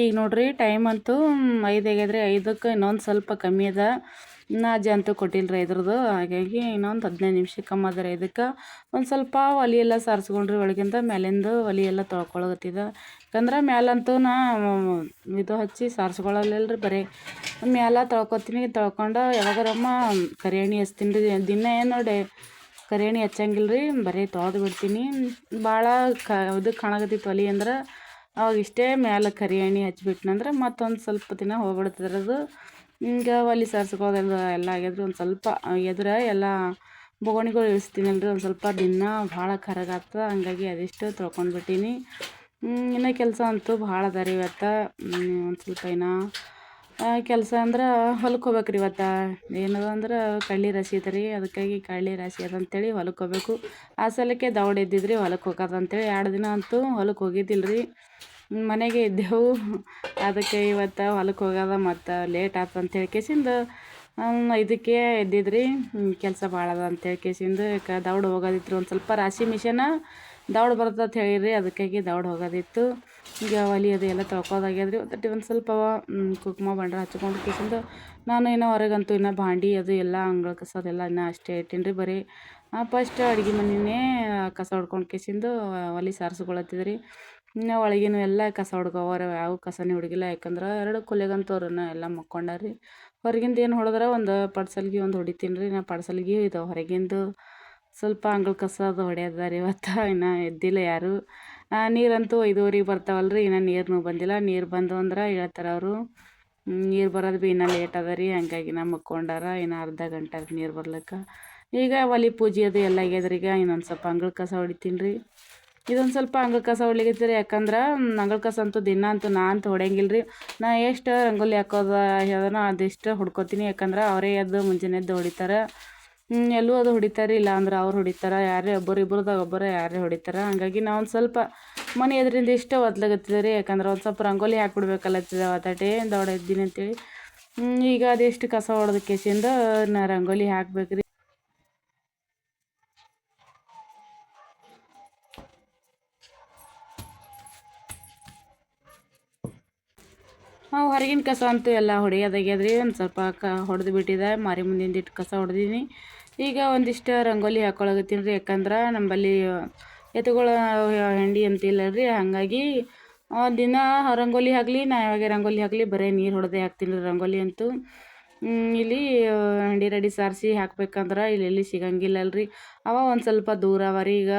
ಈಗ ನೋಡ್ರಿ ಟೈಮ್ ಅಂತೂ 5 ಆಗ್ಯದ್ರಿ. 5ಕ್ಕೆ ಇನ್ನೊಂದು ಸ್ವಲ್ಪ ಕಮ್ಮಿ ಅದ. ಅಜ್ಜಿ ಅಂತೂ ಕೊಟ್ಟಿಲ್ರಿ ಇದ್ರದ್ದು. ಹಾಗಾಗಿ ಇನ್ನೊಂದು 15 ನಿಮಿಷ ಕಮ್ಮಿ ಅದ ರೀ. ಇದಕ್ಕೆ ಒಂದು ಸ್ವಲ್ಪ ಒಲೆ ಎಲ್ಲ ಸಾರಿಸ್ಕೊಂಡ್ರಿ ಒಳಗಿಂದ ಮೇಲಿಂದ ಒಲೆ ಎಲ್ಲ ತೊಳ್ಕೊಳಕತ್ತಿದ. ಯಾಕಂದ್ರೆ ಮ್ಯಾಲಂತೂ ನಾ ಇದು ಹಚ್ಚಿ ಸಾರಿಸ್ಕೊಳ್ಳಲ್ಲಲ್ರಿ, ಬರೀ ಮ್ಯಾಲ ತೊಳ್ಕೊತೀನಿ. ತೊಳ್ಕೊಂಡು ಯಾವಾಗಾರಮ್ಮ ಕರಿಎಣ್ಣೆ ಹಚ್ತೀನಿ ರೀ. ದಿನ ಏನು ನೋಡಿ ಕರಿಎಣ್ಣೆ ಹಚ್ಚಂಗಿಲ್ಲ ರೀ, ಬರೀ ತೊಳೆದು ಬಿಡ್ತೀನಿ. ಭಾಳ ಇದು ಕಾಣಕತ್ತಿತ್ತು ಒಲೆ ಅಂದ್ರೆ ಅವಾಗ ಇಷ್ಟೇ ಮ್ಯಾಲೆ ಕರಿಎಣ್ಣೆ ಹಚ್ಬಿಟ್ನಂದ್ರೆ ಮತ್ತೊಂದು ಸ್ವಲ್ಪ ದಿನ ಹೋಗ್ಬಿಡ್ತದ್ರಿ ಅದು. ಈಗ ಒಲೆ ಸಾರಿಸ್ಕೊಳ್ಳೋದೆಲ್ಲ ಎಲ್ಲ ಆಗ್ಯದ್ರಿ. ಒಂದು ಸ್ವಲ್ಪ ಎದುರ ಎಲ್ಲ ಬೊಗಣಿಗಳು ಇಳಿಸ್ತೀನಲ್ರಿ, ಒಂದು ಸ್ವಲ್ಪ ದಿನ ಭಾಳ ಕರಗಾಗ್ತದೆ. ಹಂಗಾಗಿ ಅದಿಷ್ಟು ತೊಳ್ಕೊಂಡ್ಬಿಟ್ಟೀನಿ. ಇನ್ನು ಕೆಲಸ ಅಂತೂ ಭಾಳ ಅದ ರೀ ಇವತ್ತು. ಒಂದು ಸ್ವಲ್ಪ ಏನೋ ಕೆಲಸ ಅಂದ್ರೆ ಹೊಲಕ್ಕೆ ಹೋಗ್ಬೇಕ್ರಿ ಇವತ್ತು. ಏನದ ಅಂದ್ರೆ ಕಳ್ಳಿ ರಾಶಿ ಅದ ರೀ. ಅದಕ್ಕಾಗಿ ಕಳ್ಳಿ ರಾಶಿ ಅದಂತೇಳಿ ಹೊಲಕ್ಕೆ ಹೋಗ್ಬೇಕು. ಆ ಸಲಕ್ಕೆ ದೌಡ್ ಎದ್ದಿದ್ರಿ ಹೊಲಕ್ಕೆ ಹೋಗೋದಂತೇಳಿ 2 ದಿನ ಅಂತೂ ಹೊಲಕ್ಕೆ ಹೋಗಿದ್ದಿಲ್ಲ ರೀ, ಮನೆಗೆ ಇದ್ದೆವು. ಅದಕ್ಕೆ ಇವತ್ತು ಹೊಲಕ್ಕೆ ಹೋಗೋದ ಮತ್ತು ಲೇಟ್ ಆಯ್ತು ಅಂತ ಹೇಳ್ಕೇಸಿಂದ 5ಕ್ಕೆ ಎದ್ದಿದ್ರಿ. ಕೆಲಸ ಭಾಳ ಅದ ಅಂತ ಹೇಳ್ಕೇಸಿಂದ ದೌಡ್ ಹೋಗೋದಿತ್ತು. ಒಂದು ಸ್ವಲ್ಪ ರಾಶಿ ಮಿಷನ ದೌಡ್ ಬರ್ತದೆ ಹೇಳಿರಿ, ಅದಕ್ಕಾಗಿ ದೌಡ್ ಹೋಗೋದಿತ್ತು. ಈಗ ಒಲೆ ಅದು ಎಲ್ಲ ತೊಳ್ಕೊದಾಗ್ಯದ್ರಿ. ಒಂದು ಸ್ವಲ್ಪ ಕುಂಕುಮ ಬಂಡ್ರ ಹಚ್ಕೊಂಡು ಕೇಸಿಂದ ನಾನು ಇನ್ನೂ ಹೊರಗಂತೂ ಇನ್ನೂ ಭಾಂಡಿ ಅದು ಎಲ್ಲ ಅಂಗಳ ಕಸ ಅದೆಲ್ಲ ಇನ್ನೂ ಅಷ್ಟೇ ಇಟ್ಟೀನಿ ರೀ. ಬರೀ ಫಸ್ಟ್ ಅಡುಗೆ ಮನೆಯೇ ಕಸ ಹೊಡ್ಕೊಂಡು ಕೇಸಿಂದು ಒಲೆ ಸಾರಿಸ್ಕೊಳತ್ತಿದ್ರಿ. ಇನ್ನು ಒಳಗಿನ ಎಲ್ಲ ಕಸ ಹೊಡ್ಕೋವರ, ಯಾವ ಕಸನೇ ಹುಡುಗಿಲ್ಲ. ಯಾಕಂದ್ರೆ 2 ಕೊಲೆಗಂತವ್ರನ್ನ ಎಲ್ಲ ಮಕ್ಕೊಂಡಾರಿ. ಹೊರಗಿಂದ ಏನು ಹೊಡೆದ್ರೆ ಒಂದು ಪಡ್ಸಲ್ಗಿ ಒಂದು ಹೊಡಿತೀನಿ ರೀ. ನಾ ಪಡ್ಸಲ್ಗಿ ಇದು ಹೊರಗಿಂದು ಸ್ವಲ್ಪ ಅಂಗಳ ಕಸ ಅದು ಹೊಡೆಯದ ರೀ ಇವತ್ತು. ಇನ್ನೂ ಎದ್ದಿಲ್ಲ ಯಾರು. ನೀರಂತೂ 5:15 ಬರ್ತಾವಲ್ರಿ, ಇನ್ನೂ ನೀರು ಬಂದಿಲ್ಲ. ನೀರು ಬಂದು ಅಂದ್ರೆ ಹೇಳ್ತಾರೆ ಅವರು. ನೀರು ಬರೋದು ಭೀ ಇನ್ನೂ ಲೇಟ್ ಅದ ರೀ. ಹಂಗಾಗಿ ನಾ ಮಕ್ಕೊಂಡಾರ. ಇನ್ನೂ ಅರ್ಧ ಗಂಟೆ ನೀರು ಬರ್ಲಿಕ್ಕೆ. ಈಗ ಒಲೆ ಪೂಜೆ ಅದು ಎಲ್ಲ ಆಗ್ಯದ್ರಿ. ಈಗ ಇನ್ನೊಂದು ಸ್ವಲ್ಪ ಅಂಗಳ ಕಸ ಹೊಡಿತೀನಿ ರೀ. ಇದೊಂದು ಸ್ವಲ್ಪ ಅಂಗಳ ಕಸ ಹೊಡ್ಲಿಕತ್ತೀರಿ. ಯಾಕಂದ್ರೆ ಅಂಗಳ ಕಸ ಅಂತೂ ದಿನ ಅಂತೂ ನಾ ಅಂತೂ ಹೊಡೆಯಂಗಿಲ್ಲ ರೀ. ನಾ ಎಷ್ಟು ರಂಗೋಲಿ ಹಾಕೋದು ಅದನ್ನ ಅದಿಷ್ಟು ಹೊಡ್ಕೊತೀನಿ. ಯಾಕಂದ್ರೆ ಅವರೇ ಎದ್ದು ಮುಂಜಾನೆ ಎದ್ದು ಹೊಡಿತಾರೆ. ಎಲ್ಲೂ ಅದು ಹೊಡಿತಾರೆ, ಇಲ್ಲ ಅಂದ್ರೆ ಅವ್ರು ಹೊಡಿತಾರೆ. ಯಾರೇ ಇಬ್ಬರದಾಗ ಒಬ್ಬರು ಯಾರೇ ಹೊಡಿತಾರೆ. ಹಂಗಾಗಿ ನಾವು ಒಂದು ಸ್ವಲ್ಪ ಮನೆ ಎದುರಿಂದ ಇಷ್ಟ ಒದ್ಲಾಗತ್ತಿದೆ ರೀ. ಯಾಕಂದ್ರೆ ಒಂದು ಸ್ವಲ್ಪ ರಂಗೋಲಿ ಹಾಕ್ಬಿಡ್ಬೇಕಲ್ಲತ್ತಿದೆ ಅವತ್ತಟೇ ದೌಡ ಎದ್ದೀನಿ ಅಂತೇಳಿ. ಈಗ ಅದೆಷ್ಟು ಕಸ ಹೊಡೆದ ಕೇಸಿಂದ ನಾ ರಂಗೋಲಿ ಹಾಕ್ಬೇಕು ರೀ. ಹೊರಗಿನ ಕಸ ಅಂತೂ ಎಲ್ಲ ಹೊಡೆಯೋದಾಗ್ಯದ್ರಿ. ಒಂದು ಸ್ವಲ್ಪ ಹೊಡೆದು ಬಿಟ್ಟಿದೆ. ಮಾರಿ ಮುಂದಿಂದು ಇಟ್ಟು ಕಸ ಹೊಡೆದೀನಿ. ಈಗ ಒಂದಿಷ್ಟು ರಂಗೋಲಿ ಹಾಕ್ಕೊಳಕತ್ತೀನಿ ರೀ. ಯಾಕಂದ್ರೆ ನಮ್ಮಲ್ಲಿ ಎತ್ತುಗಳ ಹೆಂಡಿ ಅಂತಿಲ್ಲ ರೀ. ಹಾಗಾಗಿ ದಿನ ರಂಗೋಲಿ ಹಾಕಲಿ, ನಾ ಯಾವಾಗ ರಂಗೋಲಿ ಹಾಕಲಿ ಬರೀ ನೀರು ಹೊಡೆದೇ ಹಾಕ್ತೀನಿ ರೀ ರಂಗೋಲಿ ಅಂತೂ. ಇಲ್ಲಿ ಹಂಡಿ ರೆಡಿ ಸಾರಿಸಿ ಹಾಕ್ಬೇಕಂದ್ರೆ ಇಲ್ಲಿ ಎಲ್ಲಿ ಸಿಗಂಗಿಲ್ಲಲ್ರಿ. ಅವ ಒಂದು ಸ್ವಲ್ಪ ದೂರ ಅವ ರೀ. ಈಗ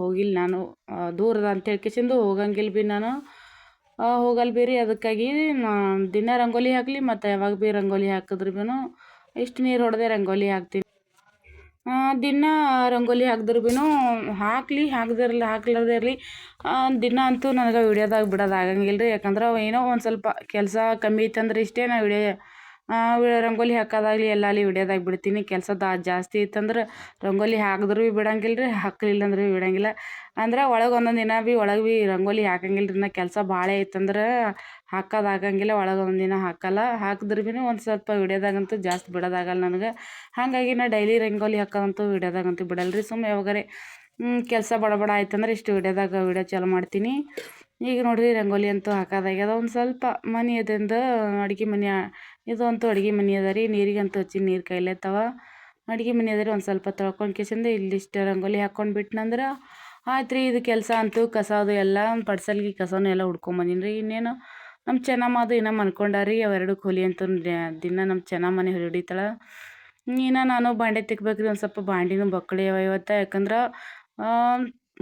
ಹೋಗಿಲ್ಲ ನಾನು, ದೂರದ ಅಂತ ಹೇಳ್ಕೇಸಿಂದು ಹೋಗಂಗಿಲ್ಲ ಭೀ ನಾನು, ಹೋಗಲ್ಲ ಭೀ ರೀ. ಅದಕ್ಕಾಗಿ ದಿನ ರಂಗೋಲಿ ಹಾಕಲಿ ಮತ್ತು ಯಾವಾಗ ಭೀ ರಂಗೋಲಿ ಹಾಕಿದ್ರು ಭೀ ಇಷ್ಟು ನೀರು ಹೊಡೆದೇ ರಂಗೋಲಿ ಹಾಕ್ತೀನಿ. ದಿನ ರಂಗೋಲಿ ಹಾಕಿದ್ರು ಭೀ ಹಾಕ್ಲಾರ್ದೇ ಇರಲಿ, ದಿನ ಅಂತೂ ನನಗೆ ವಿಡಿಯೋದಾಗ ಬಿಡೋದು ಆಗಂಗಿಲ್ಲ ರೀ. ಯಾಕಂದ್ರೆ ಏನೋ ಒಂದು ಸ್ವಲ್ಪ ಕೆಲಸ ಕಮ್ಮಿ ಇತ್ತಂದ್ರೆ ಇಷ್ಟೇ ನಾ ರಂಗೋಲಿ ಹಾಕೋದಾಗಲಿ ಎಲ್ಲ ಅಲ್ಲಿ ವಿಡಿಯೋದಾಗ ಬಿಡ್ತೀನಿ. ಕೆಲಸದ ಜಾಸ್ತಿ ಇತ್ತಂದ್ರೆ ರಂಗೋಲಿ ಹಾಕಿದ್ರು ಭೀ ಬಿಡಂಗಿಲ್ಲ ರೀ, ಹಾಕಲಿಲ್ಲ ಅಂದ್ರೆ ಭೀ ಬಿಡಂಗಿಲ್ಲ. ಅಂದ್ರೆ ಒಳಗೆ ಒಂದೊಂದು ದಿನ ಭೀ ಒಳಗೆ ಭೀ ರಂಗೋಲಿ ಹಾಕಂಗಿಲ್ಲ ರೀ. ನಾ ಕೆಲಸ ಭಾಳ ಇತ್ತಂದ್ರೆ ಹಾಕೋದು ಆಗಂಗಿಲ್ಲ. ಒಳಗೆ ಒಂದೊಂದು ದಿನ ಹಾಕಲ್ಲ. ಹಾಕಿದ್ರು ಭೀ ಒಂದು ಸ್ವಲ್ಪ ವಿಡಿಯೋದಾಗಂತೂ ಜಾಸ್ತಿ ಬಿಡೋದಾಗಲ್ಲ ನನಗೆ. ಹಾಗಾಗಿ ನಾ ಡೈಲಿ ರಂಗೋಲಿ ಹಾಕೋದಂತೂ ವಿಡಿಯೋದಾಗಂತೂ ಬಿಡಲ್ಲ ರೀ. ಸುಮ್ಮನೆ ಯಾವಾಗಾರೆ ಕೆಲಸ ಬಡ ಆಯ್ತಂದ್ರೆ ಇಷ್ಟು ವಿಡಿಯೋದಾಗ ವಿಡಿಯೋ ಚಾಲು ಮಾಡ್ತೀನಿ. ಈಗ ನೋಡಿರಿ ರಂಗೋಲಿ ಅಂತೂ ಹಾಕೋದಾಗ್ಯದ. ಒಂದು ಸ್ವಲ್ಪ ಮನೆ ಅದರಿಂದ ಅಡುಗೆ ಮನೆ, ಇದು ಅಂತೂ ಅಡುಗೆ ಮನೆ ಅದ ರೀ. ನೀರಿಗಂತೂ ಹಚ್ಚಿ ನೀರು ಕಾಯ್ಲತ್ತವ. ಅಡುಗೆ ಮನೆ ಅದ ರೀ. ಒಂದು ಸ್ವಲ್ಪ ತೊಳ್ಕೊಂಡು ಕೇಸಿಂದ ಇಲ್ಲಿಷ್ಟು ರಂಗೋಲಿ ಹಾಕ್ಕೊಂಡು ಬಿಟ್ನಂದ್ರೆ ಆಯ್ತು ರೀ. ಇದು ಕೆಲಸ ಅಂತೂ ಕಸ ಅದು ಎಲ್ಲ ಪಡ್ಸಲ್ಗಿ ಕಸನೂ ಎಲ್ಲ ಹುಡ್ಕೊಂಬಂದೀನಿ ರೀ. ಇನ್ನೇನು ನಮ್ಮ ಚೆನ್ನಮ್ಮ ಅದು ಇನ್ನೂ ಮನ್ಕೊಂಡಾರಿ. ಅವೆರಡು ಕೂಲಿ ಅಂತೂ ದಿನ ನಮ್ಮ ಚೆನ್ನಮ್ಮನೆ ಹೊಡಿತಾಳೆ. ಇನ್ನು ನಾನು ಬಾಂಡೆ ತಿಕ್ಬೇಕು ರೀ. ಒಂದು ಸ್ವಲ್ಪ ಬಾಂಡಿನೂ ಬಕ್ಕಳಿ ಅವ ಇವತ್ತು. ಯಾಕಂದ್ರೆ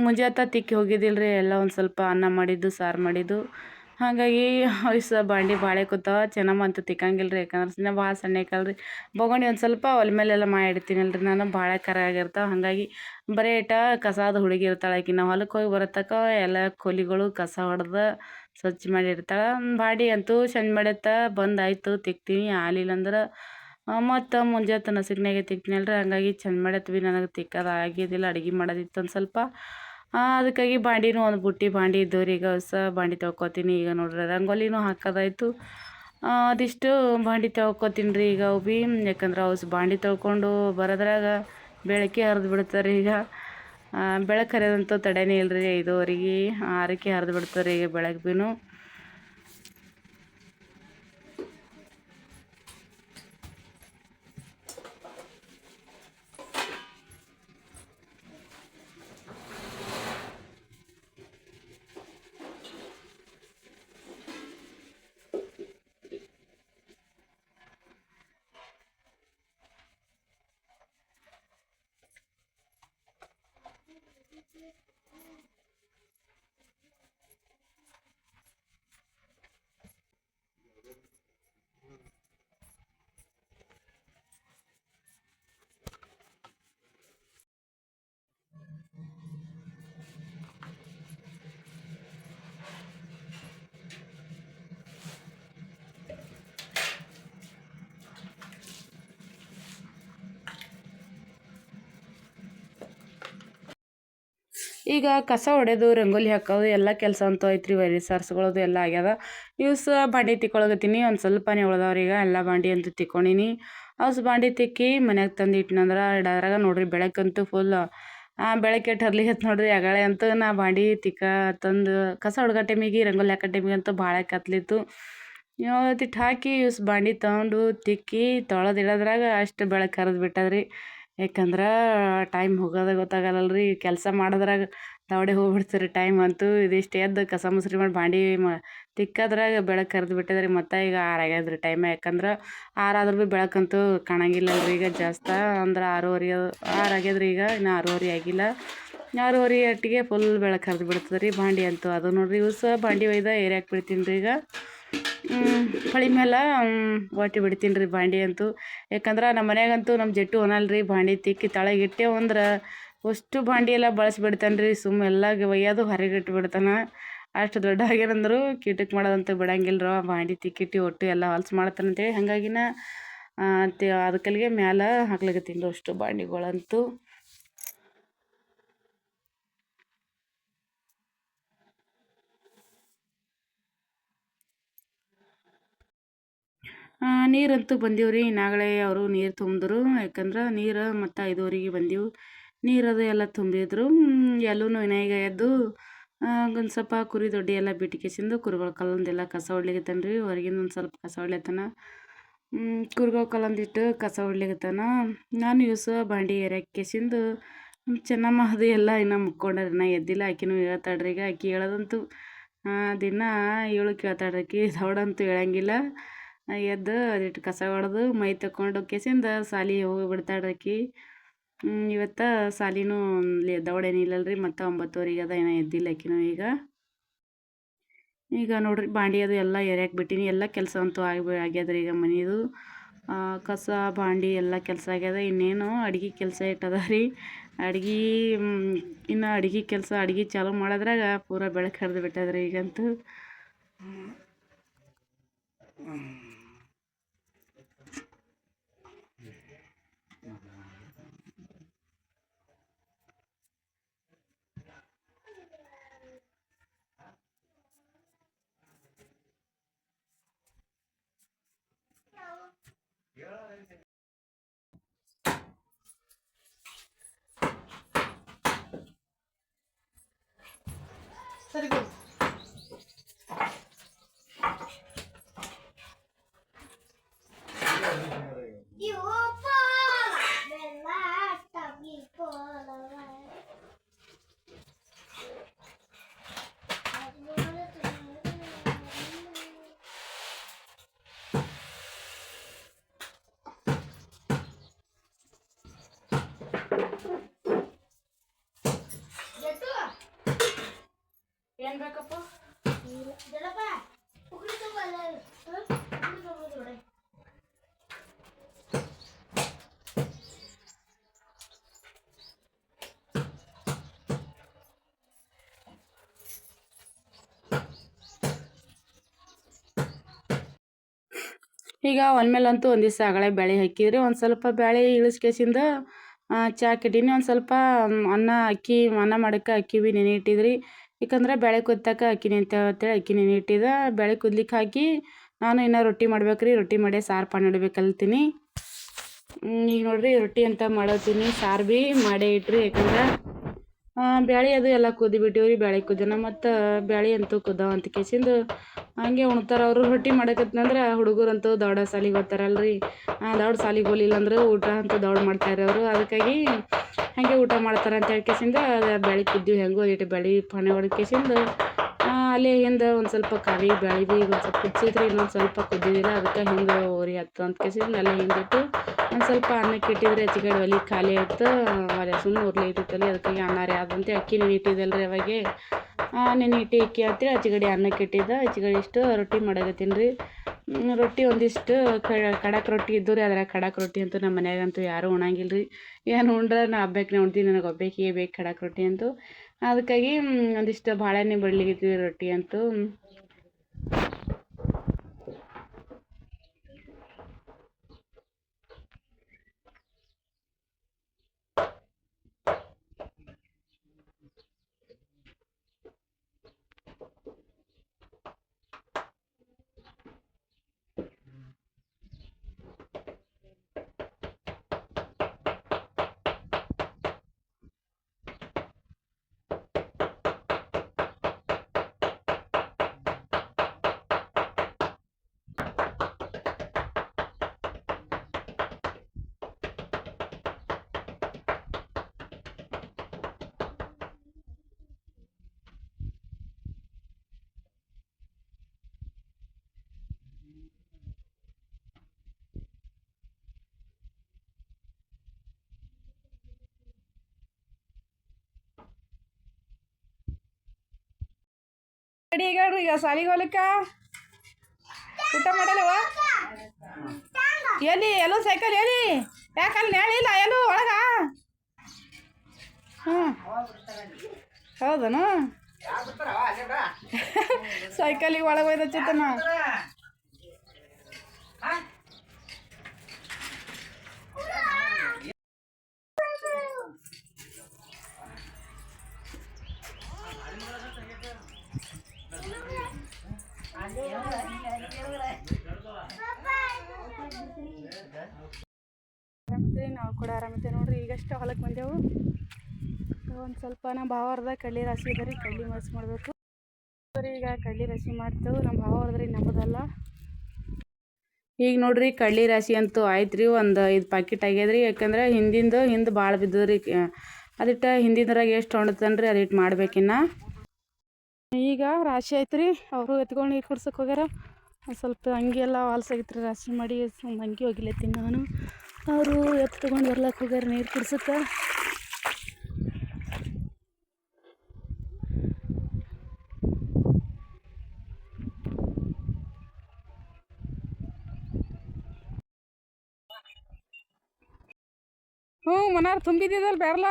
ಮುಂಜಾನೆ ತಿಕ್ಕಿ ಹೋಗಿದ್ದಿಲ್ಲ ರೀ. ಎಲ್ಲ ಒಂದು ಸ್ವಲ್ಪ ಅನ್ನ ಮಾಡಿದ್ದು, ಸಾರು ಮಾಡಿದ್ದು. ಹಾಗಾಗಿ ಬಾಂಡೆ ಭಾಳ ಕೂತಾವ. ಚೆನ್ನಮ್ಮ ಅಂತೂ ತಿಕ್ಕಂಗಿಲ್ಲ ರೀ. ಯಾಕಂದ್ರೆ ಭಾಳ ಸಣ್ಣ ಐಕಲ್ರಿ. ಬೊಗಣಿ ಒಂದು ಸ್ವಲ್ಪ ಒಲೆ ಮೇಲೆಲ್ಲ ಮಾಡಿಡ್ತೀನಲ್ರಿ ನಾನು, ಭಾಳ ಕರ ಆಗಿರ್ತಾವೆ. ಹಾಗಾಗಿ ಬರೀ ಕಸ ಅದು ಹುಡುಗಿರ್ತಾಳೆ ಆಕಿ. ನಾವು ಹೊಲಕ್ಕೆ ಹೋಗಿ ಬರತಕ್ಕ ಎಲ್ಲ ಕೊಲಿಗಳು ಕಸ ಹೊಡೆದು ಸ್ವಚ್ಛ ಮಾಡಿರ್ತಾಳೆ. ಬಾಡಿ ಅಂತೂ ಚಂದ ಮಾಡತ್ತ ಬಂದಾಯಿತು ತಿಕ್ತೀನಿ. ಆಲಿಲ್ಲ ಅಂದ್ರೆ ಮತ್ತು ಮುಂಜಾನೆ ನಸುಕಿನಾಗೆ ತಿಕ್ತೀನಲ್ರಿ. ಹಾಗಾಗಿ ಚಂದ ಮಾಡತ್ತೆ ಭೀ ನನಗೆ ತಿಕ್ಕೋದು ಆಗಿದ್ದಿಲ್ಲ. ಅಡುಗೆ ಮಾಡೋದಿತ್ತು ಒಂದು ಸ್ವಲ್ಪ, ಅದಕ್ಕಾಗಿ ಬಾಂಡಿನೂ ಒಂದು ಬುಟ್ಟಿ ಬಾಂಡಿ ಇದ್ದವು ರೀ. ಈಗ ಹೊಸ ಬಾಂಡಿ ತೊಳ್ಕೊತೀನಿ. ಈಗ ನೋಡ್ರಿ ರಂಗೋಲಿನೂ ಹಾಕೋದಾಯ್ತು. ಅದಿಷ್ಟು ಬಾಂಡಿ ತೊಳ್ಕೊತೀನಿ ರೀ ಈಗ ಅವು ಭೀ. ಯಾಕಂದ್ರೆ ಅವು ಬಾಂಡಿ ತೊಳ್ಕೊಂಡು ಬರೋದ್ರಾಗ ಬೆಳಗ್ಗೆ ಹರಿದು ಬಿಡ್ತಾರೆ. ಈಗ ಬೆಳಕು ಹರಿಯೋದಂತೂ ತಡೆನೇ ಇಲ್ಲ ರೀ. 5:15 6ಕ್ಕೆ ಹರಿದು ಬಿಡ್ತಾರೆ ಈಗ ಬೆಳಗ್ಗೆ ಭೀ. ಈಗ ಕಸ ಹೊಡೆದು ರಂಗೋಲಿ ಹಾಕೋದು ಎಲ್ಲ ಕೆಲಸ ಅಂತೂ ಐತ್ರಿ. ವೈರಿ ಸಾರಿಸ್ಕೊಳ್ಳೋದು ಎಲ್ಲ ಆಗ್ಯದ. ಇವ್ಸ ಬಾಂಡೆ ತಿಕ್ಕೊಳಗತ್ತೀನಿ. ಒಂದು ಸ್ವಲ್ಪನೇ ಉಳ್ದವ್ರಿ. ಈಗ ಎಲ್ಲ ಬಾಂಡೆ ಅಂತೂ ತಿಕ್ಕೊಂಡೀನಿ. ಅವ್ಸ್ ಬಾಂಡೆ ತಿಕ್ಕಿ ಮನ್ಯಾಗ ತಂದು ಇಟ್ನಂದ್ರೆ ಇಡೋದ್ರಾಗ ನೋಡ್ರಿ ಬೆಳಕಂತೂ ಫುಲ್ ಬೆಳಗ್ಗೆ ಹರ್ಲಿ ಹತ್ತು ನೋಡ್ರಿ. ಆಗಳೇ ಅಂತೂ ನಾ ಬಾಂಡೆ ತಂದು ಕಸ ಹೊಡ್ಗೋ ಟೈಮಿಗೆ ರಂಗೋಲಿ ಹಾಕೋ ಟೈಮಿಗೆ ಅಂತೂ ಭಾಳ ಕತ್ಲಿತ್ತು. ಇವತ್ತಿಟ್ಟು ಹಾಕಿ ಇವ್ಸ್ ಬಾಂಡೆ ತೊಗೊಂಡು ತಿಕ್ಕಿ ತೊಳೆದಿಡೋದ್ರಾಗ ಅಷ್ಟು ಬೆಳಕು ಹರಿದು ಬಿಟ್ಟದ್ರಿ. ಯಾಕಂದ್ರೆ ಟೈಮ್ ಹೋಗೋದೇ ಗೊತ್ತಾಗಲ್ಲಲ್ರಿ. ಕೆಲಸ ಮಾಡೋದ್ರಾಗ ದವಡೆ ಹೋಗ್ಬಿಡ್ತೀರಿ ಟೈಮ್ ಅಂತೂ. ಇದಿಷ್ಟು ಎದ್ದು ಕಸ ಮುಸ್ರಿ ಮಾಡಿ ಬಾಂಡೆ ತಿಕ್ಕೋದ್ರಾಗ ಬೆಳಕು ಹರಿದು ಬಿಟ್ಟದ್ರಿ. ಮತ್ತು ಈಗ 6 ಆಗ್ಯದ್ರಿ ಟೈಮ್. ಯಾಕಂದ್ರೆ 6 ಆದ್ರೂ ಭೀ ಬೆಳಕಂತೂ ಕಾಣಂಗಿಲ್ಲಲ್ರಿ. ಈಗ ಜಾಸ್ತಿ ಅಂದ್ರೆ 6:30 6 ಆಗ್ಯದ್ರಿ. ಈಗ ಇನ್ನು 6:30 ಆಗಿಲ್ಲ. 6:30 ಅಟ್ಟಿಗೆ ಫುಲ್ ಬೆಳಕು ಹರಿದು ಬಿಡ್ತದೆ ರೀ ಬಾಂಡೆ ಅಂತೂ. ಅದು ನೋಡ್ರಿ ಇವ್ಸ ಬಾಂಡೆ ಒಯ್ದ ಏರ್ಯಾಕೆ ಬಿಡ್ತೀನಿ ರೀ. ಈಗ ಹೊಳಿ ಮೇಲೆ ಒಟ್ಟು ಬಿಡ್ತೀನಿ ರೀ ಬಾಂಡೆ ಅಂತೂ. ಯಾಕಂದ್ರೆ ನಮ್ಮ ಮನ್ಯಾಗಂತೂ ನಮ್ಮ ಜಟ್ಟು ಒನಲ್ರಿ. ಬಾಂಡೆ ತಿಕ್ಕಿ ತಳಗೆ ಇಟ್ಟೇವು ಅಂದ್ರೆ ಅಷ್ಟು ಬಾಂಡೆ ಎಲ್ಲ ಬಳಸಿಬಿಡ್ತಾನೆ ರೀ. ಸುಮ್ಮ ಎಲ್ಲ ಒಯ್ಯೋದು ಹೊರಗೆ ಇಟ್ಬಿಡ್ತಾನೆ. ಅಷ್ಟು ದೊಡ್ಡ ಆಗ್ಯಾರಂದ್ರು ಕೀಟಕ್ಕೆ ಮಾಡೋದಂತೂ ಬಿಡಂಗಿಲ್ರ. ಬಾಂಡೆ ತಿಕ್ಕಿಟ್ಟು ಒಟ್ಟು ಎಲ್ಲ ಹೊಲ್ಸು ಮಾಡ್ತಾನಂತೇಳಿ ಹಾಗಾಗಿನ ಅದಕ್ಕಲ್ಲಿಗೆ ಮ್ಯಾಲೆ ಹಾಕ್ಲಿಕತ್ತೀನಿ ರೀ ಅಷ್ಟು ಬಾಂಡೆಗಳಂತೂ. ನೀರಂತೂ ಬಂದೀವ್ರಿ. ನಾಗಳೆ ಅವರು ನೀರು ತುಂಬಿದ್ರು. ಯಾಕಂದ್ರೆ ನೀರು ಮತ್ತು 5:30ಗೆ ಬಂದೀವು. ನೀರದು ಎಲ್ಲ ತುಂಬಿದ್ರು. ಎಲ್ಲೂ ವಿನಾಯಿಗ ಎದ್ದು ಒಂದು ಸ್ವಲ್ಪ ಕುರಿ ದೊಡ್ಡಿ ಎಲ್ಲ ಬಿಟ್ಟಿಕೆಸಿಂದು ಕುರಿಗಳ ಕಲ್ಲೊಂದೆಲ್ಲ ಕಸ ಹೊಡ್ಲಿಕತ್ತಾನ ರೀ. ಹೊರಗಿಂದ ಒಂದು ಸ್ವಲ್ಪ ಕಸ ಹೊಡ್ಲತ್ತಾನ. ಕುರಿಗಳ ಕಲ್ಲೊಂದಿಟ್ಟು ಕಸ ಹೊಡ್ಲಿಕತ್ತಾನ. ನಾನು ಯೂಸ ಬಾಂಡೆ ಏರ್ಯಾಕೆಸಿಂದು ಚೆನ್ನಮ್ಮ ಅದು ಎಲ್ಲ ಇನ್ನೂ ಮುಕ್ಕೊಂಡ್ರಿ. ನಾ ಎದ್ದಿಲ್ಲ. ಆಕಿನೂ ಹೇಳ್ತಾಳ್ರಿ. ಈಗ ಆಕಿ ಹೇಳೋದಂತೂ ದಿನ ಏಳು ಕೇಳ್ತಾಳ್ರಿ. ಆಕಿ ದೌಡಂತೂ ಹೇಳಂಗಿಲ್ಲ. ಎದ್ದು ಅದಿಟ್ಟು ಕಸ ಹೊಡೆದು ಮೈ ತಕೊಂಡು ಕೆಸಿಂದ ಸಾಲಿಗೆ ಹೋಗಿ ಬಿಡ್ತಾಳ್ರಿ ಆಕಿ. ಇವತ್ತು ಸಾಲಿನೂ ದೌಡೇನಿಲ್ಲಲ್ರಿ. ಮತ್ತು 9:30 ಅದ. ಏನೋ ಎದ್ದಿಲ್ಲ ಆಕಿನೂ ಈಗ ನೋಡ್ರಿ ಬಾಂಡೆ ಅದು ಎಲ್ಲ ಏರ್ಯಾಕೆ ಬಿಟ್ಟಿನಿ. ಎಲ್ಲ ಕೆಲಸ ಅಂತೂ ಆಗ್ಯದ್ರಿ. ಈಗ ಮನೆಯದು ಕಸ ಬಾಂಡೆ ಎಲ್ಲ ಕೆಲಸ ಆಗ್ಯದ. ಇನ್ನೇನು ಅಡ್ಗೆ ಕೆಲಸ ಇಟ್ಟದ ರೀ. ಇನ್ನು ಅಡ್ಗೆ ಕೆಲಸ ಚಾಲೂ ಮಾಡೋದ್ರಾಗ ಪೂರ ಬೆಳಕು ಹರಿದು ಬಿಟ್ಟದ್ರಿ ಈಗಂತೂ. ಸರಿ ಏನು ಬೇಕಪ್ಪ? ಈಗ ಒಂದ್ಮೇಲಂತೂ ಒಂದು ದಿವಸ ಆಗಲೇ ಬೇಳೆ ಹಾಕಿದ್ರಿ. ಒಂದು ಸ್ವಲ್ಪ ಬೇಳೆ ಇಳಿಸ್ಕೇಸಿಂದ ಚಾಕಿಟ್ಟೀನಿ. ಒಂದು ಸ್ವಲ್ಪ ಅನ್ನ ಮಾಡೋಕ್ಕೆ ಅಕ್ಕಿ ಭೀ ನೆನೆ ಇಟ್ಟಿದ್ರಿ. ಯಾಕಂದ್ರೆ ಬೇಳೆ ಕುದ್ತಕ್ಕ ಅಕ್ಕಿ ನೆಂತೇಳಿ ಅಕ್ಕಿ ನೆನೆ ಇಟ್ಟಿದ್ದ. ಬೇಳೆ ಕುದ್ಲಿಕ್ಕೆ ಹಾಕಿ ನಾನು ಇನ್ನೂ ರೊಟ್ಟಿ ಮಾಡ್ಬೇಕ್ರಿ. ರೊಟ್ಟಿ ಮಾಡಿ ಸಾರು ಪಾನ್ ಇಡ್ಬೇಕಲ್ತೀನಿ. ಈಗ ನೋಡ್ರಿ ರೊಟ್ಟಿ ಅಂತ ಮಾಡತ್ತೀನಿ. ಸಾರು ಭೀ ಮಾಡೇ ಇಟ್ರಿ. ಯಾಕಂದ್ರೆ ಬ್ಯಾಳೆ ಅದು ಎಲ್ಲ ಕುದ್ದಿಬಿಟ್ಟಿವ್ರಿ. ಬ್ಯಾಳೆ ಕುದ್ದನ ಮತ್ತು ಬ್ಯಾಳೆ ಅಂತೂ ಕುದ್ದಾವ ಅಂತ ಕೇಸಿಂದು ಹಂಗೆ ಉಣ್ತಾರೆ ಅವರು. ರೊಟ್ಟಿ ಮಾಡಕತ್ನಂದ್ರೆ ಹುಡುಗರಂತೂ ದೌಡ ಸಾಲಿಗೆ ಹೋಗ್ತಾರಲ್ರಿ. ದೌಡ್ ಸಾಲಿಗೆ ಹೋಗ್ಲಿಲ್ಲ ಅಂದ್ರೆ ಊಟ ಅಂತೂ ದೌಡ್ ಮಾಡ್ತಾರೆ ಅವರು. ಅದಕ್ಕಾಗಿ ಹಾಗೆ ಊಟ ಮಾಡ್ತಾರೆ ಅಂತ ಹೇಳ್ಕೇಸಿಂದ ಬ್ಯಾಳೆ ಕುದ್ದೀವಿ. ಹೆಂಗೋ ಇಟ್ಟು ಬ್ಯಾಳೆ ಪಾನೆ ಹೊಡ್ಕೇಸಿಂದು ಅಲ್ಲೇ ಹಿಂದೆ ಒಂದು ಸ್ವಲ್ಪ ಕಾವಿ ಬ್ಯಾಳೆ ಭೀ ಒಂದು ಸ್ವಲ್ಪ ಕುದಿಸಿದ್ರಿ. ಇನ್ನೊಂದು ಸ್ವಲ್ಪ ಕುದ್ದಿದ್ದಿಲ್ಲ. ಅದಕ್ಕೆ ಹಿಂಗೆ ಉರಿ ಹತ್ತು ಅಂತ ಕೇಸಿಂದ ಅಲ್ಲೇ ಹಿಂದಿಟ್ಟು ಒಂದು ಸ್ವಲ್ಪ ಅನ್ನಕ್ಕೆ ಇಟ್ಟಿದ್ರೆ ಹೆಚ್ಚಿಗೆ ಒಲೆ ಖಾಲಿ ಆಯ್ತು. ಒಲೆ ಸುಮ್ಮನೆ ಉರ್ಲಿ ಇಟ್ಟಿತ್ತಲ್ಲಿ ಅದಕ್ಕಾಗಿ ಅನ್ನ ರೀ ಅದಂತೆ ಅಕ್ಕಿ ನೆನೆ ಇಟ್ಟಿದ್ದಲ್ಲ ರೀ ಅವಾಗೆ ನೆನೆ ಇಟ್ಟು ಇಕ್ಕಿ ಅಂತೇಳಿ ಹಚ್ಚಿಗಡಿ ಅನ್ನಕ್ಕೆ ಇಟ್ಟಿದ್ದ ಹಚ್ಚಿಗಡಿ ಇಷ್ಟು ರೊಟ್ಟಿ ಮಾಡಕತ್ತೀನಿ ರೀ. ರೊಟ್ಟಿ ಒಂದಿಷ್ಟು ಕಡಕ್ ರೊಟ್ಟಿ ಇದ್ದು ರೀ ಅದ್ರಾಗ ಕಡಕ್ ರೊಟ್ಟಿ ಅಂತೂ ನಮ್ಮ ಮನ್ಯಾಗಂತೂ ಯಾರೂ ಉಣಂಗಿಲ್ಲ ರೀ. ಏನು ಉಂಡ್ರೆ ನಾ ಹಬ್ಬಕ್ಕೆ ಉಣ್ತೀನಿ, ನನಗೆ ಒಬ್ಬಾಕಿಗೆ ಬೇಕು ಕಡಕ್ ರೊಟ್ಟಿ ಅಂತೂ. ಅದಕ್ಕಾಗಿ ಒಂದಿಷ್ಟು ಬಾಳೆಹಣ್ಣೆ ಬಡ್ಲಿಗಿತ್ತೀವಿ ರೊಟ್ಟಿ ಅಂತೂ. ರೆಡಿ ಈಗ ಈಗ ಸಾಲಿಗೆ ಹೋಗ್ಲಿಕ್ಕ ಊಟ ಮಾಡಲ್ಲವ ಎಲ್ಲಿ ಎಲ್ಲೋ ಸೈಕಲ್ ಎಲ್ಲಿ ಯಾಕಲ್ಲಿ ನೇಳಿಲ್ಲ ಎಲ್ಲೂ ಒಳಗ. ಹ್ಞೂ ಹೌದನು ಸೈಕಲಿಗೆ ಒಳಗೆ ಒಯ್ದ ಚಿತ್ತನ. ಆರಾಮಿದ್ರಿ, ನಾವು ಕೂಡ ಆರಾಮಿದ್ದೇವೆ ನೋಡ್ರಿ. ಈಗಷ್ಟೇ ಹೊಲಕ್ಕೆ ಬಂದೆವು. ಒಂದು ಸ್ವಲ್ಪ ನಮ್ಮ ಭಾವರ್ದ ಕಡ್ಲಿ ರಾಶಿ ಇದೆ ರೀ, ಕಡ್ಲಿ ಮರ್ಚ್ ಮಾಡಬೇಕು ರೀ. ಈಗ ಕಡ್ಲಿ ರಾಶಿ ಮಾಡ್ತೇವೆ. ನಮ್ಮ ಭಾವರ್ದ್ರಿ ನಮ್ಮದಲ್ಲ. ಈಗ ನೋಡ್ರಿ ಕಡ್ಲಿ ರಾಶಿ ಅಂತೂ ಆಯ್ತು ರೀ. ಒಂದು 5 ಪ್ಯಾಕೆಟ್ ಆಗ್ಯದ್ರಿ. ಯಾಕಂದ್ರೆ ಹಿಂದೆ ಭಾಳ ಬಿದ್ದದ್ರಿ. ಅದಿಟ್ಟು ಹಿಂದಿದ್ರಾಗ ಎಷ್ಟು ಹೊಂಡತನ್ರಿ ಅದಿಟ್ಟು ಮಾಡ್ಬೇಕಿನ್ನ. ಈಗ ರಾಶಿ ಆಯ್ತು ರೀ. ಅವರು ಎತ್ಕೊಂಡು ನೀರು ಕುಡ್ಸಕ್ಕೆ ಹೋಗ್ಯಾರ. ಸ್ವಲ್ಪ ಅಂಗಿ ಎಲ್ಲ ವಾಲ್ಸಾಗಿತ್ತು ರೀ ರಾಶಿ ಮಾಡಿ. ಅಂಗಿ ಹೋಗಿಲತ್ತೀನಿ ನಾನು. ಅವರು ಎತ್ಕೊಂಡು ಬರ್ಲಕ್ಕೆ ಹೋಗ್ಯಾರ ನೀರು ಕುಡ್ಸಕ್ಕೆ. ಹ್ಞೂ ಮನಾರ್ ತುಂಬಿದ್ದಲ್ಲ ಬೇರಲ್ಲ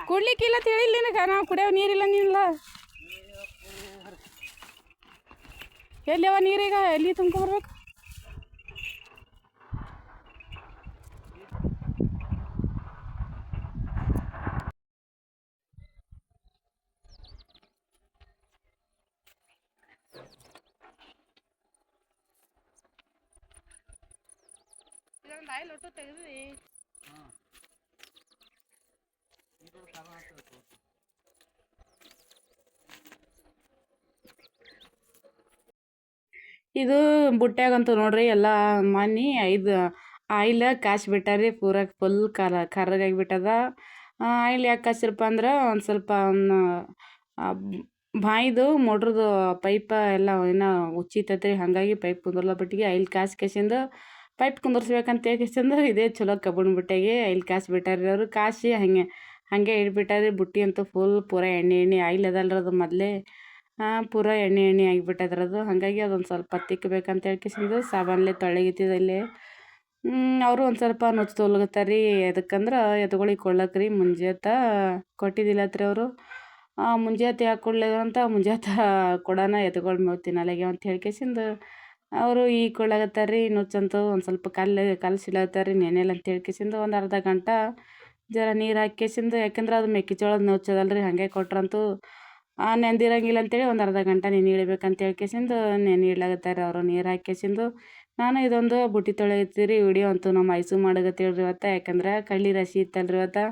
ಕುಡ್ಲಿಕ್ಕಿಲ್ಲ ತಿಳಿಲ್ಲ ನಿನಗೆ. ನಾವು ಕುಡಿಯೋ ನೀರಿಲ್ಲ ನೀನಿಲ್ಲ. ಎಲ್ಲಿವ ನೀರೀಗ ಎಲ್ಲಿ ತುಂಬ್ಕೊಂಬರ್ಬೇಕು? ಇದೊಂದು ಆಯಿಲ್ ಒಟ್ಟು ತೆಗೆದ್ರಿ. ಇದು ಬುಟ್ಟ್ಯಾಗಂತೂ ನೋಡ್ರಿ ಎಲ್ಲ ಮನೆ 5 ಆಯಿಲ್ ಕಾಸಿ ಬಿಟ್ಟಾರಿ. ಪೂರ ಫುಲ್ ಕರ್ರಗಾಗಿಬಿಟ್ಟದ. ಆಯಿಲ್ ಯಾಕೆ ಕಾಸಿರಪ್ಪ ಅಂದ್ರೆ ಒಂದು ಸ್ವಲ್ಪ ಬಾಯಿದು ಮೋಟ್ರದು ಪೈಪ ಎಲ್ಲ ಏನೋ ಉಚ್ಚಿತೈತ್ರಿ. ಹಾಗಾಗಿ ಪೈಪ್ ಕುಂದ್ರಲ್ಲ ಬಿಟ್ಟಿಗೆ ಆಯಿಲ್ ಕಾಸಿಂದ ಪೈಪ್ ಕುಂದರ್ಸ್ಬೇಕಂತ ಹೇಳ್ಕೇಸಿಂದ ಇದೇ ಚಲೋ ಕಬ್ಬಣ ಬುಟ್ಟೆಗೆ ಆಯಿಲ್ ಕಾಸಿ ಬಿಟ್ಟಾರಿ ಅವರು. ಕಾಸಿ ಹಾಗೆ ಇಟ್ಬಿಟ್ಟಾರಿ. ಬುಟ್ಟಿ ಅಂತೂ ಫುಲ್ ಪೂರ ಎಣ್ಣೆ ಆಯಿಲ್ ಅದಲ್ರಿ ಅದು ಮೊದಲೇ ಪೂರ ಎಣ್ಣೆ ಆಗಿಬಿಟ್ಟದ್ರದು. ಹಾಗಾಗಿ ಅದೊಂದು ಸ್ವಲ್ಪ ತಿಕ್ಕಬೇಕಂತ ಹೇಳ್ಕೇಸಿಂದು ಸಾಬಾನ್ಲೆ ತೊಳೆಗಿತ್ತಿದಲ್ಲಿ ಅವರು ಒಂದು ಸ್ವಲ್ಪ ನುಚ್ಚು ತೊಲಗತ್ತಾರ ರೀ. ಎದಕ್ಕಂದ್ರೆ ಎತ್ಗಳಿಗೆ ಕೊಳ್ಳಕ್ಕೆ ರೀ. ಮುಂಜಾತ ಕೊಟ್ಟಿದ್ದಿಲ್ಲತ್ರಿ ಅವರು. ಮುಂಜಾತೆ ಯಾಕೆ ಕೊಡ್ಲಿಲ್ಲ ಅಂತ ಮುಂಜಾತ ಕೊಡೋಣ ಎತ್ಗಳು ಮೇವು ತಿನ್ನಲಾಗ್ಯಾವ ಅಂತ ಹೇಳ್ಕೇಸಿಂದು ಅವರು ಈಗ ಕೊಳ್ಳಾಗತ್ತಾರ ರೀ. ನುಚ್ಚಂತೂ ಒಂದು ಸ್ವಲ್ಪ ಕಲ್ಸಿಲತ್ತಾರ ರೀ. ನೆನೆಯಲ್ಲ ಅಂತ ಹೇಳ್ಕೇಸಿಂದು ಒಂದು ಅರ್ಧ ಗಂಟೆ ಜರ ನೀರು ಹಾಕ್ಯೇಸಿಂದು. ಯಾಕಂದ್ರೆ ಅದು ಮೆಕ್ಕೆಜೋಳದ ನುಚ್ಚದಲ್ರಿ. ಹಾಗೆ ಕೊಟ್ರಂತೂ ನೆಂದಿರಂಗಿಲ್ಲ ಅಂತೇಳಿ ಒಂದು ಅರ್ಧ ಗಂಟೆ ನೆನೆ ಇಡಬೇಕಂತ ಹೇಳ್ಕೇಸಿಂದು ನೆನೆ ಇಡ್ಲಾಗತ್ತಾರೆ ಅವರು. ನೀರು ಹಾಕ್ಯೇಸಿಂದು ನಾನು ಇದೊಂದು ಬುಟ್ಟಿ ತೊಳೆಯತ್ತೀರಿ. ವಿಡಿಯೋ ಅಂತೂ ನಮ್ಮ ಮೈಸೂರು ಮಾಡಗತ್ತೇಳ್ರಿ ಇವತ್ತು. ಯಾಕಂದ್ರೆ ಕಳ್ಳಿ ರಾಶಿ ಇತ್ತಲ್ರಿ ಇವತ್ತು.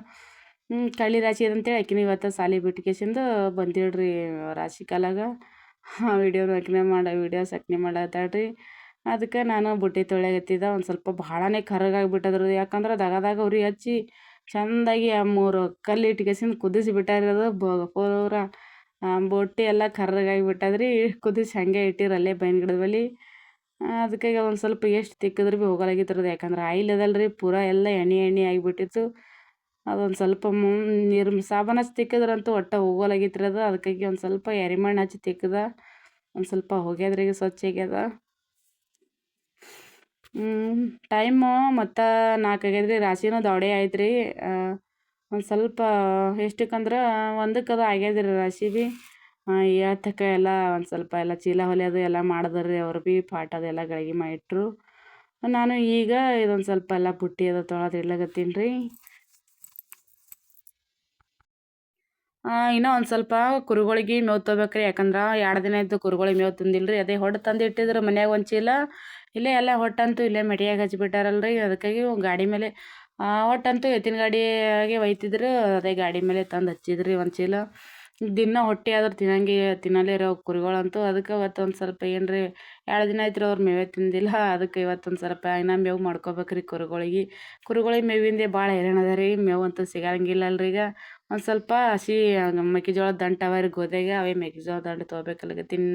ಕಳ್ಳಿ ರಾಶಿ ಅಂತೇಳಿ ಆಕಿನ ಇವತ್ತು ಸಾಲಿ ಬಿಟ್ಕೇಸಿಂದು ಬಂದಿಳ್ರಿ ರಾಶಿ ಕಾಲಾಗ. ವಿಡಿಯೋ ಸಕ್ನೆ ಮಾಡತ್ತಾಳ್ರಿ. ಅದಕ್ಕೆ ನಾನು ಬುಟ್ಟಿ ತೊಳೆಯತ್ತಿದ್ದ. ಒಂದು ಸ್ವಲ್ಪ ಭಾಳನೇ ಕರ್ರಗಾಗಿಬಿಟ್ಟದ್ರದ್ದು. ಯಾಕಂದ್ರೆ ದಗದಾಗ ಉರಿ ಹಚ್ಚಿ ಚೆಂದಾಗಿ 3 ಕಲ್ಲು ಇಟ್ಕೇಸಿಂದು ಕುದಿಸಿ ಬಿಟ್ಟಾರಿರೋದು. ಪೂರ ಬೊಟ್ಟಿ ಎಲ್ಲ ಕರ್ರಗಾಗಿಬಿಟ್ಟದ್ರಿ. ಕುದಿಸಿ ಹಾಗೆ ಇಟ್ಟಿರಲ್ಲೇ ಬೈನ್ ಗಿಡದ ಬಳಿ. ಅದಕ್ಕಾಗಿ ಒಂದು ಸ್ವಲ್ಪ ಎಷ್ಟು ತಿಕ್ಕಿದ್ರೆ ಭೀ ಹೋಗಲಾಗಿತ್ತಿರೋದು, ಯಾಕಂದ್ರೆ ಆಯಿಲ್ ಅದಲ್ಲ ರೀ ಪೂರಾ ಎಲ್ಲ ಎಣ್ಣೆ ಎಣ್ಣೆ ಆಗಿಬಿಟ್ಟಿತ್ತು. ಅದೊಂದು ಸ್ವಲ್ಪ ನೀರು ಸಾಬೂನು ಹಚ್ಚಿ ತಿಕ್ಕಿದ್ರಂತೂ ಒಟ್ಟು ಹೋಗಲಾಗಿತ್ತು ಅದು. ಅದಕ್ಕಾಗಿ ಒಂದು ಸ್ವಲ್ಪ ಎರಿಮಣ್ಣು ಹಚ್ಚಿ ತಿಕ್ಕದ ಒಂದು ಸ್ವಲ್ಪ ಹೋಗ್ಯದ್ರಿ, ಸ್ವಚ್ಛ ಆಗ್ಯದ. ಟೈಮು ಮತ್ತು 4 ಆಗ್ಯದ್ರಿ, ರಾಶಿನೂ ದೌಡೆ ಆಯ್ತು ರೀ. ಒಂದು ಸ್ವಲ್ಪ ಎಷ್ಟಕ್ಕಂದ್ರೆ 1ಕ್ಕೆ ಅದು ಆಗ್ಯದ್ರಿ ರಾಶಿ ಭೀ. ಏಳತಕ್ಕ ಎಲ್ಲ ಒಂದು ಸ್ವಲ್ಪ ಎಲ್ಲ ಚೀಲ ಹೊಲಿಯೋದು ಎಲ್ಲ ಮಾಡಿದ್ರಿ ಅವ್ರು ಭೀ, ಪಾಟ್ ಅದೆಲ್ಲ ಗಳಿಗೆ ಮಾಡಿಟ್ರು. ನಾನು ಈಗ ಇದೊಂದು ಸ್ವಲ್ಪ ಎಲ್ಲ ಬುಟ್ಟಿ ಅದು ತೊಳೆದು ಇಡ್ಲಾಕತ್ತೀನಿ ರೀ. ಇನ್ನೂ ಒಂದು ಸ್ವಲ್ಪ ಕುರಿಗಳಿಗೆ ಮೇವು ತೊಗೋಬೇಕ್ರಿ, ಯಾಕಂದ್ರೆ 2 ದಿನ ಆಯ್ತು ಕುರಿಗಳಿಗೆ ಮೇವು ತಂದಿಲ್ಲ ರೀ. ಅದೇ ಹೊಟ್ಟು ತಂದು ಇಟ್ಟಿದ್ರು ಮನ್ಯಾಗ ಒಂದು ಚೀಲ, ಇಲ್ಲೇ ಎಲ್ಲ ಹೊಟ್ಟಂತೂ ಇಲ್ಲೇ ಮೆಟಿಯಾಗ ಹಚ್ಚಿಬಿಟ್ಟಾರಲ್ರಿ. ಅದಕ್ಕಾಗಿ ಗಾಡಿ ಮೇಲೆ ಹೊಟ್ಟಂತೂ ಎತ್ತಿನ ಗಾಡಿಯಾಗೆ ಒಯ್ತಿದ್ರು, ಅದೇ ಗಾಡಿ ಮೇಲೆ ತಂದು ಹಚ್ಚಿದ್ರಿ ಒಂದು ಚೀಲ. ದಿನ ಹೊಟ್ಟೆ ಆದ್ರೆ ತಿನ್ನಲೇ ಇರೋ ಕುರಿಗಳಂತೂ. ಅದಕ್ಕೆ ಇವತ್ತು ಒಂದು ಸ್ವಲ್ಪ ಏನ್ರಿ 2 ದಿನ ಆಯ್ತು ರೀ ಅವ್ರು ಮೇವೇ ತಿಂದಿಲ್ಲ. ಅದಕ್ಕೆ ಇವತ್ತೊಂದು ಸ್ವಲ್ಪ ಇನ್ನೂ ಮೇವು ಮಾಡ್ಕೋಬೇಕ್ರಿ ಕುರಿಗಳಿಗೆ ಮೇವಿಂದೆ ಭಾಳ ಹೈರಾಣ ಅದ ರೀ. ಮೇವು ಅಂತೂ ಸಿಗಂಗಿಲ್ಲಲ್ರಿ ಈಗ. ಒಂದು ಸ್ವಲ್ಪ ಹಸಿ ಮೆಕ್ಕೆಜೋಳದ ದಂಟು ಅವ ರೀ ಗೋದ್ಯಾಗ, ಅವೇ ಮೆಕ್ಕೆಜೋಳದ ದಂಟು ತೊಗೋಬೇಕಲ್ಲಗತ್ತೀನಿ.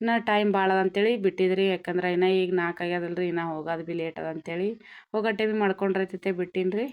ಇನ್ನೂ ಟೈಮ್ ಭಾಳ ಅದ ಅಂತೇಳಿ ಬಿಟ್ಟಿದ್ರಿ, ಯಾಕಂದ್ರೆ ಇನ್ನೂ ಈಗ 4 ಆಗ್ಯದಲ್ರಿ, ಇನ್ನೂ ಹೋಗೋದು ಭೀ ಲೇಟ್ ಅದ ಅಂತೇಳಿ ಹೋಗೋ ಟೈಮಿಗೆ ಮಾಡ್ಕೊಂಡ್ರೈತೈತೆ ಬಿಟ್ಟೀನಿ ರೀ.